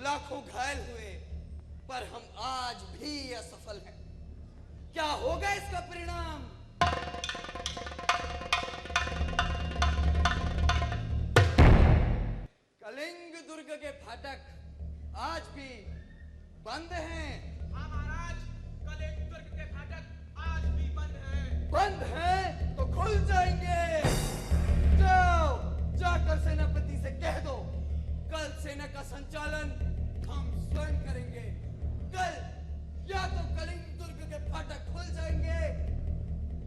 लाखों घायल हुए, पर हम आज भी असफल हैं। क्या होगा इसका परिणाम? कलिंग दुर्ग के फाटक आज भी बंद हैं। हाँ महाराज, कलिंग दुर्ग के फाटक आज भी बंद हैं। बंद हैं तो खुल जाएंगे। जाओ, जाकर सेनापति से कह दो, कल सेना का संचालन हम स्वयं करेंगे। कल या तो कलिंग दुर्ग के फाटक खुल जाएंगे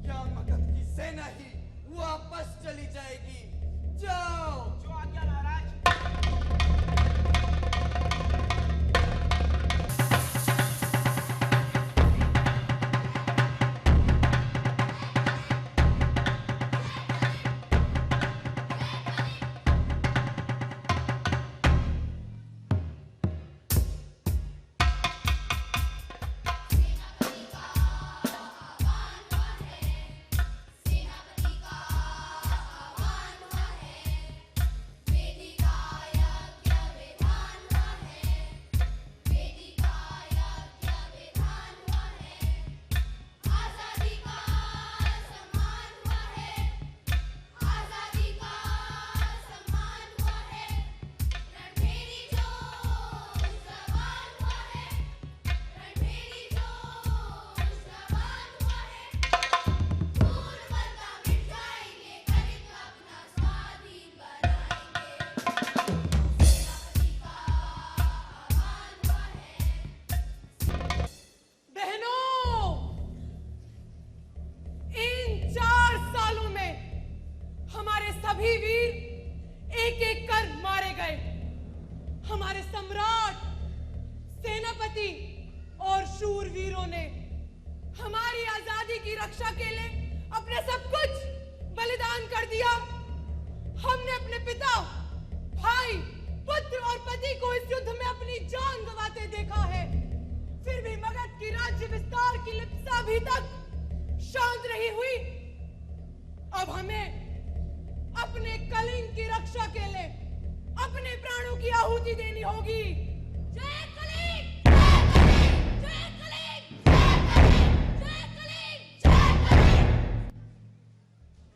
या मगध की सेना ही वापस चली जाएगी। जाओ। जो आज्ञा महाराज। सभी वीर एक एक कर मारे गए। हमारे सम्राट, सेनापति और शूरवीरों ने हमारी आजादी की रक्षा के लिए अपने सब कुछ बलिदान कर दिया। हमने अपने पिता, भाई, पुत्र और पति को इस युद्ध में अपनी जान गंवाते देखा है। फिर भी मगध की राज्य विस्तार की लिप्सा अभी तक शांत रही हुई। अब हमें अपने कलिंग की रक्षा के लिए अपने प्राणों की आहुति देनी होगी। जय कलिंग! जय कलिंग! जय कलिंग! जय कलिंग!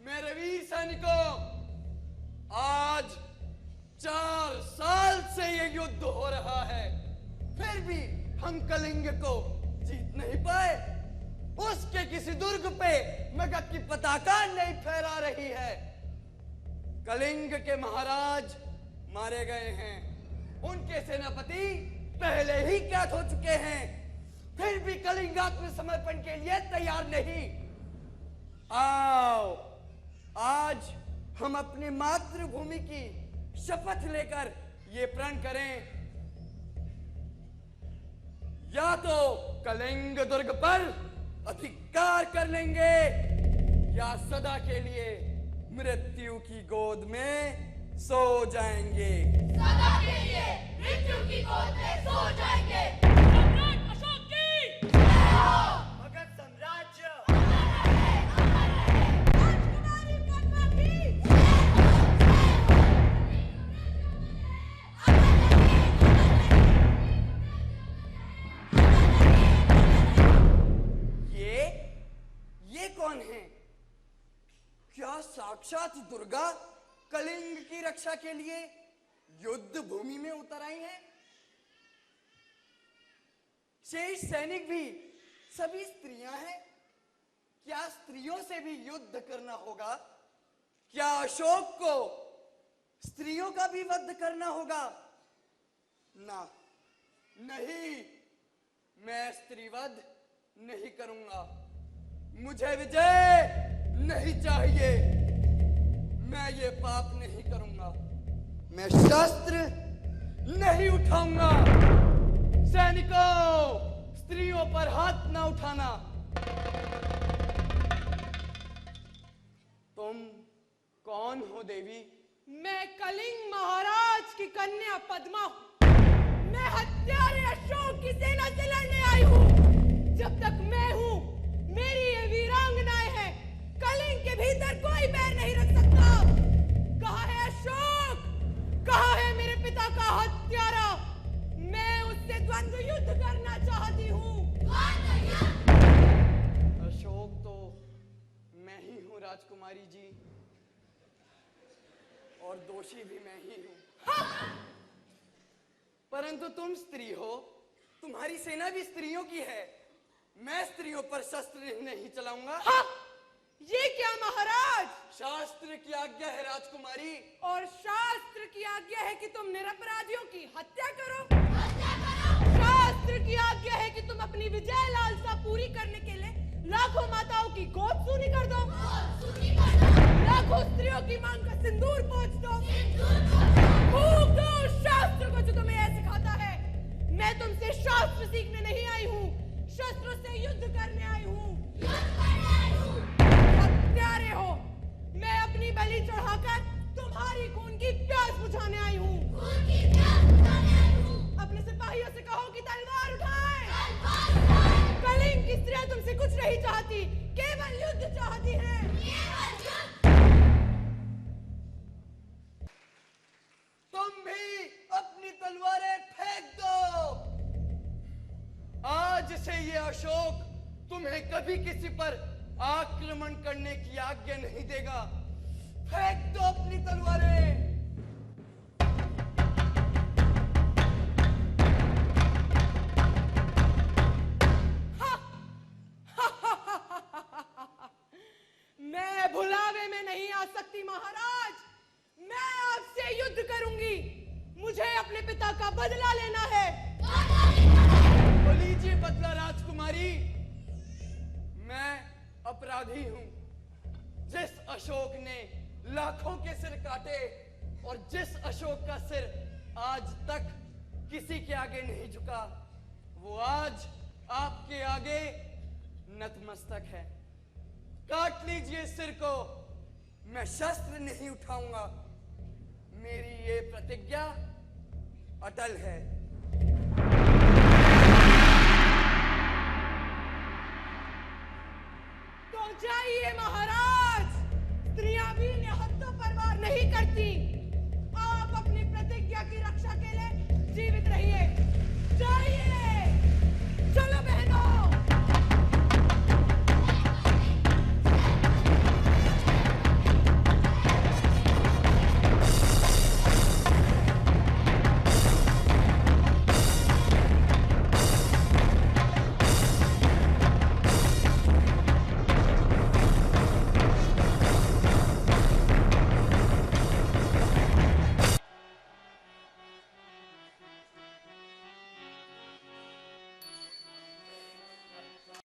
मेरे वीर सैनिकों, आज 4 साल से ये युद्ध हो रहा है, फिर भी हम कलिंग को जीत नहीं पाए। उसके किसी दुर्ग पे मगध की पताका नहीं फहरा रही है। कलिंग के महाराज मारे गए हैं, उनके सेनापति पहले ही कैद हो चुके हैं, फिर भी कलिंग आत्मसमर्पण के लिए तैयार नहीं। आओ, आज हम अपनी मातृभूमि की शपथ लेकर ये प्रण करें, या तो कलिंग दुर्ग पर अधिकार कर लेंगे या सदा के लिए मृत्यु की गोद में सो जाएंगे। सदा के लिए मृत्यु की गोद में सो जाएंगे। सम्राट अशोक की जय हो। मगध साम्राज्य राजकुमारी कन्या की ये कौन है? क्या साक्षात दुर्गा कलिंग की रक्षा के लिए युद्ध भूमि में उतर आई हैं? शेष सैनिक भी सभी स्त्रियां हैं। क्या स्त्रियों से भी युद्ध करना होगा? क्या अशोक को स्त्रियों का भी वध करना होगा? ना, नहीं, मैं स्त्रीवध नहीं करूंगा। मुझे विजय नहीं चाहिए। मैं ये पाप नहीं करूंगा। मैं शस्त्र नहीं उठाऊंगा। सैनिकों, स्त्रियों पर हाथ ना उठाना। तुम कौन हो देवी? मैं कलिंग महाराज की कन्या पद्मा हूँ। मैं हत्यारे अशोक की सेना से लड़ने आई हूँ। जब तक मैं हूँ, मेरी ये वीरांगनाएं हैं। कलिंग के भीतर कोई पैर नहीं रख सकता। कहाँ है अशोक? कहाँ है मेरे पिता का हत्यारा? मैं राजकुमारी जी, और दोषी भी मैं ही हूं। परंतु तुम स्त्री हो, तुम्हारी सेना भी स्त्रियों की है। मैं स्त्रियों पर शस्त्र नहीं चलाऊंगा। हाँ, ये क्या महाराज? शास्त्र की आज्ञा है राजकुमारी। और शास्त्र की आज्ञा है कि तुम निरपराधियों की हत्या करो। हत्या करो। शास्त्र की आज्ञा है कि तुम अपनी विजय लालसा पूरी करने के लिए लाखों माताओं की गोद सूनी कर दो, सूनी कर दो। लाखों स्त्रियों की मांग का सिंदूर पोंछ दो, सिंदूर पोंछ दो। फूंक दो शास्त्र को जो तुम्हें यह सिखाता है। मैं तुमसे शास्त्र सीखने नहीं आई हूँ, शस्त्रों से युद्ध करने आई हूँ। युद्ध करने आई हूँ। हत्यारे हो, मैं अपनी बलि चढ़ाकर तुम्हारी खून की प्यास बुझाने आई हूँ। खून की प्यास बुझाने आई हूँ। अपने सिपाहियों से कहो कि तलवार उठाएं। तलवार उठाएं। कलिंग की स्त्रियां तुमसे कुछ नहीं चाहती, केवल युद्ध चाहती हैं। केवल युद्ध। तुम भी अपनी तलवारें फेंक दो। आज से ये अशोक तुम्हें कभी किसी पर आक्रमण करने की आज्ञा नहीं देगा। फेंक दो अपनी तलवारें। मैं भुलावे में नहीं आ सकती महाराज। मैं आपसे युद्ध करूंगी। मुझे अपने पिता का बदला लेना है। तो लीजिए बदला राजकुमारी। मैं अपराधी हूं। जिस अशोक ने लाखों के सिर काटे और जिस अशोक का सिर आज तक किसी के आगे नहीं झुका, वो आज आपके आगे नतमस्तक है। काट लीजिए सिर को। मैं शस्त्र नहीं उठाऊंगा। मेरी ये प्रतिज्ञा अटल है। तो जाइए महाराज। स्त्रियां भी निहत्तों पर वार नहीं करती। आप अपनी प्रतिज्ञा की रक्षा के लिए जीवित रहिए। जाइए।